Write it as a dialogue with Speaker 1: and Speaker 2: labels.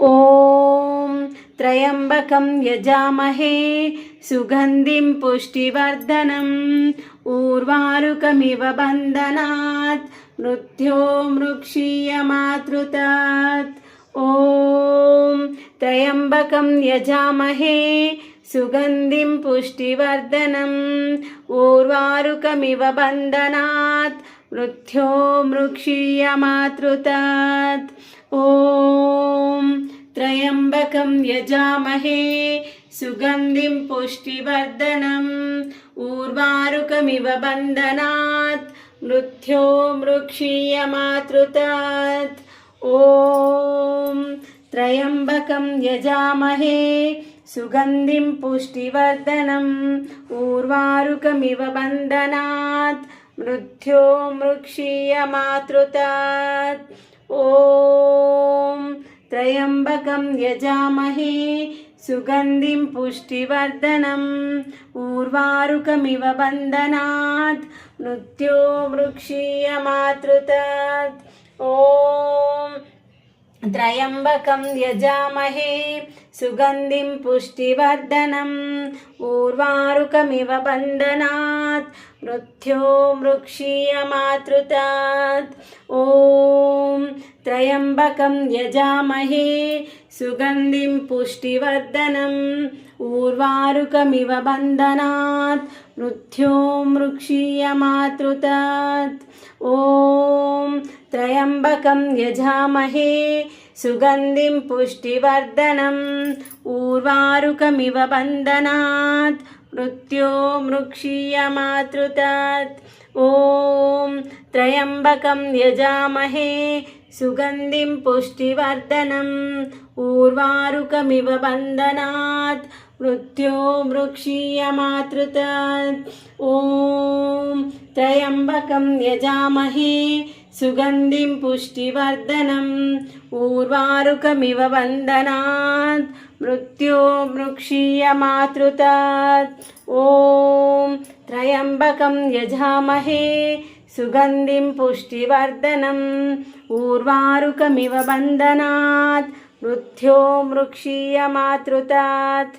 Speaker 1: ॐ त्र्यम्बकं यजामहे सुगन्धिं पुष्टिवर्धनम् उर्वारुकमिव बन्धनात् मृत्योर्मुक्षीयमातृतात्। ॐ त्र्यम्बकं यजामहे सुगन्धिं पुष्टिवर्धनम् उर्वारुकमिव बन्धनात् मृत्योर्मुक्षीयमातृतात्। ॐ त्र्यम्बकं यजामहे सुगन्धिं पुष्टिवर्धनम् उर्वारुकमिव बन्धनात् मृत्योर्मुक्षीयमातृतात्। ॐ त्र्यम्बकं यजामहे सुगन्धिं पुष्टिवर्धनम् उर्वारुकमिव बन्धनात् मृत्योर्मुक्षीयमातृतात्। ॐ त्र्यम्बकं यजामहे सुगन्धिं पुष्टिवर्धनम् उर्वारुकमिव बन्धनात् मृत्योर्मुक्षीयमातृतात्। ॐ त्र्यम्बकं यजामहे सुगन्धिं पुष्टिवर्धनम् उर्वारुकमिव बन्धनात् मृत्योर्मुक्षीयमातृतात्। ॐ त्र्यम्बकं यजामहे सुगन्धिं पुष्टिवर्धनम् उर्वारुकमिव बन्धनात् मृत्योर्मुक्षीयमातृतात्। ॐ त्र्यम्बकं यजामहे सुगन्धिं पुष्टिवर्धनम् उर्वारुकमिव बन्धनात् मृत्योर्मुक्षीयमातृतात्। ॐ त्र्यम्बकं यजामहे सुगन्धिं पुष्टिवर्धनम् उर्वारुकमिव बन्धनात् मृत्योर्मुक्षीयमातृतात्। ॐ त्र्यम्बकं यजामहे सुगन्धिं पुष्टिवर्धनम् उर्वारुकमिव बन्धनात् मृत्योर्मुक्षीयमातृतात्। ॐ त्र्यम्बकं यजामहे सुगन्धिं पुष्टिवर्धनम् उर्वारुकमिव बन्धनात् मृत्योर्मुक्षीयमातृतात्।